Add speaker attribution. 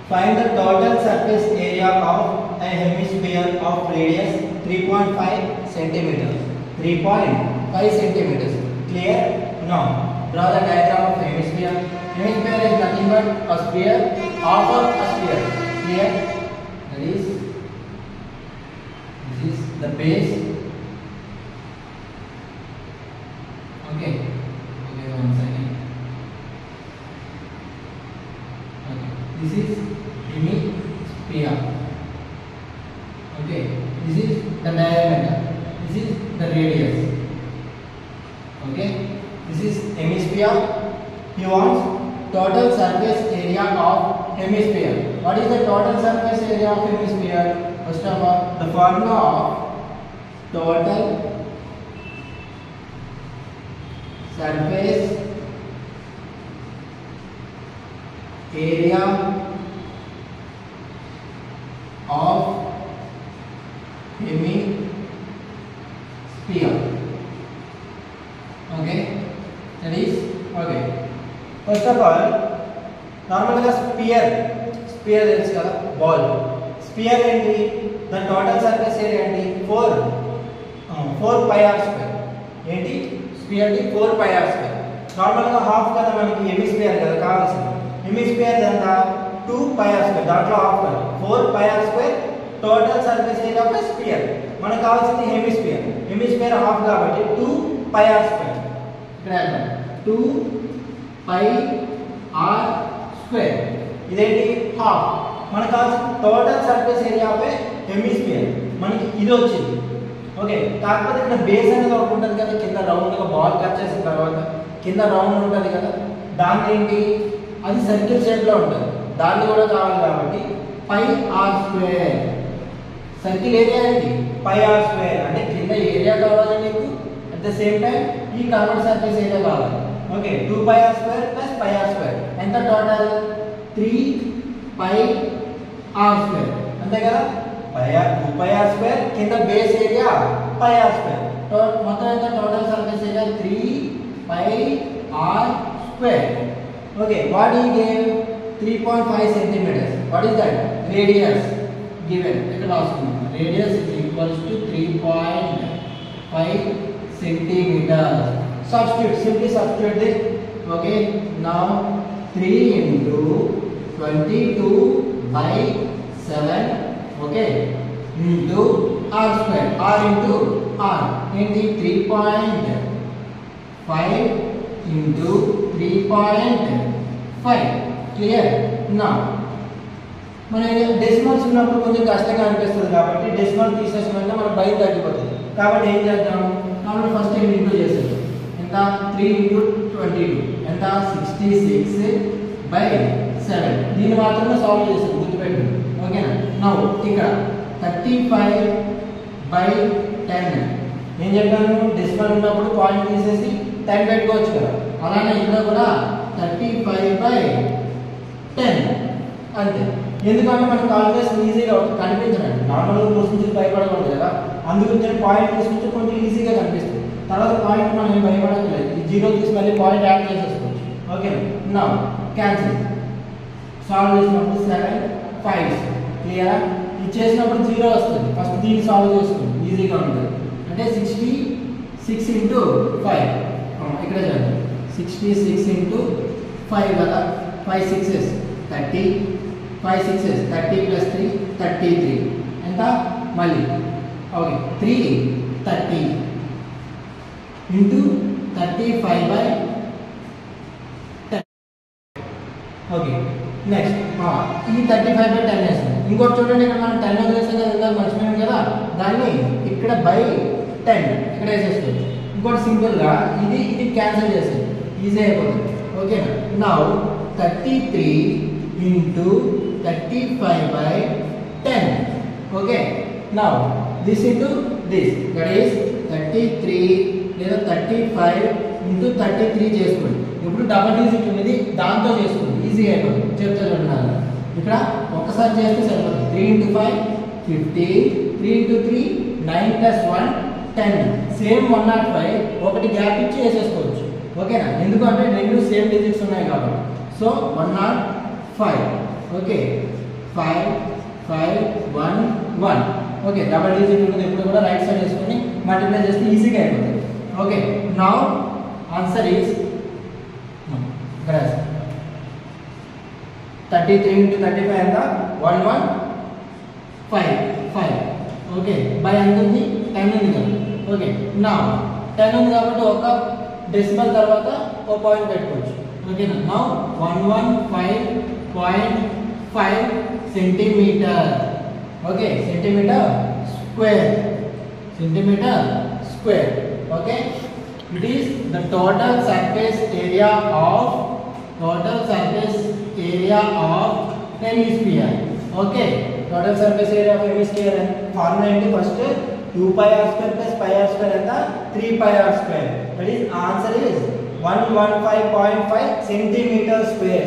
Speaker 1: Find the total surface area of a hemisphere of radius 3.5 centimeters. 3.5 centimeters. Clear? Now, draw the diagram of hemisphere. Hemisphere is nothing but a sphere, half of a sphere. Clear? That is, this is the base. Okay. Okay, one second. Okay. This is hemisphere. Okay. This is the diameter. This is the radius. Okay. This is hemisphere. He wants total surface area of hemisphere. What is the total surface area of hemisphere? First of all, the formula of total surface area of hemisphere. Okay, that is okay. First of all, normally sphere is a ball. Sphere enti the total surface area enti 4 pi r square. Enti sphere 4 pi r square. Normally half kada manaki hemisphere kada kavalsindi. Hemisphere danta 2 pi r square. Dantlo half kada 4 pi r square total surface area of a sphere. మనకు కావాల్సింది hemisphere half కాబట్టి 2 pi r square. ఇక్కడ 2 pi r square. ఇదేంటి half. మనకు కావాల్సిన total surface area of A hemisphere మనకి ఇది వచ్చింది. ఓకే, కాకపోతే ఇక్కడ బేస్ అనేది ఒకటి ఉంటుంది కదా, కింద రౌండ్ గా బాల్ కట్ చేసిన తర్వాత కింద రౌండ్ ఉంటుంది కదా, దాని ఏంటి అది సర్కిల్ షేప్ లో ఉంటుంది, దాన్ని కూడా కావాలి కాబట్టి pi r square. Circle area ఏంటి pi r square అంటే కింద ఏరియా కావాలి నీకు, అట్ ద సేమ్ టైం ఈ కర్వ్డ్ సర్ఫేస్ ఏరియా కావాలి. Okay, 2 pi r square plus pi r square ఎంత టోటల్ 3 pi r square అంతే కదా. 2 pi r square కింద base area pi r square. మొత్తం ఎంత total surface area 3 pi r square. Okay, what he gave 3.5 centimeters. What is that? Radius given. ఇక్కడ రాసుకున్నాం radius is equals to 3.5 centimeters. Simply substitute this. Okay, now 3 into 22 by 7, okay, into r square. R into r into 3.5 into 3.5. Clear? Now మన decimals ఉన్నప్పుడు కొంచెం కష్టంగా అనిపిస్తుంది కాబట్టి decimal తీసేసుకుంటే మన బయట తగ్గిపోతుంది. కాబట్టి ఏం చేద్దాం, మనం ఫస్ట్ ఇంటూ చేసేది ఎంత 3 into 22 ఎంత 66 by 7. దీన్ని మాత్రమే సాల్వ్ చేస్తాం, గుర్తుపెట్టుకోండి. ఓకేనా. నౌ ఇక్కడ 35 by 10. ఏం చెప్పాను, డెసిమల్ ఉన్నప్పుడు పాయింట్ తీసేసి 10 పెట్టుకోవచ్చు కదా, అలానే ఇక్కడ కూడా 35 by 10 అంతే. ఎందుకంటే మనకు కాల్కులేషన్ ఈజీగా కనిపించండి, నార్మల్గా క్వశ్చన్స్ భయపడకూడదు కదా, అందుగురించి పాయింట్ తీసుకుంటే కొంచెం ఈజీగా కనిపిస్తుంది. తర్వాత పాయింట్ మనం ఏం భయపడలేదు, జీరో తీసి మళ్ళీ పాయింట్ యాడ్ చేసేసుకోవచ్చు. ఓకే, నా క్యాన్సిల్. సాల్వ్ చేసినప్పుడు 7 5. క్లియరా. ఇది చేసినప్పుడు 0 వస్తుంది, ఫస్ట్ దీన్ని సాల్వ్ చేసుకోండి, ఈజీగా ఉంటుంది. అంటే 66 into 5 ఇక్కడ చేద్దాం. 66 into 5 కదా, 5 6s 30, 5 6s 30 plus 3 33 ఎంత మళ్ళీ. Okay, 330 into 35 by 10. Okay, next ఈ 35 by 10 వేస్తాం. ఇంకోటి చూడండి, ఇక్కడ మనం 10 వదిలేసాం కదా, మర్చిపోయాం కదా, దాన్ని ఇక్కడ by 10 ఇక్కడ వేసేసుకోవచ్చు. ఇంకోటి సింపుల్గా ఇది క్యాన్సిల్ చేసేది, ఈజీ అయిపోతుంది. ఓకేనా. Now 33 into 35 by 10. Okay, now this into this, that is 33 లేదా 35 into 33 చేసుకోండి. ఇప్పుడు డబుల్ డిజిట్ ఉన్నది దాంతో చేసుకోండి, ఈజీ అయిపోతుంది. చెప్తా చూడండి, ఇక్కడ ఒక్కసారి చేస్తే సరిపోతుంది. 3 into 5 15, 3 into 3 9 plus 1 10. సేమ్ 105 ఒకటి గ్యాప్ ఇచ్చి వేసేసుకోవచ్చు. ఓకేనా, ఎందుకంటే రెండు సేమ్ డిజిట్స్ ఉన్నాయి కాబట్టి. So 105. Okay, 5 5 1 1. Okay, double digit ఉంటుంది ఎప్పుడు కూడా రైట్ సైడ్ వేసుకొని మల్టిప్లై చేస్తే ఈజీగా అయిపోతుంది. Okay, now answer is 33 into 35 ఎంత 115. ఓకే, బై ఎంత ఉంది 10 ఉంది కదా. ఓకే, నా 10 ఉంది కాబట్టి ఒక డెసిమల్ తర్వాత ఒక పాయింట్ పెట్టుకోవచ్చు. ఓకేనా, now 115.5 centimetre. Okay, centimetre square. Okay, it is the total surface area of hemisphere. Okay, total surface area of hemisphere formula ఏంటి? First 2 pi r square plus pi r square ఎంత 3 pi r square. That is answer is 115.5 centimeter square.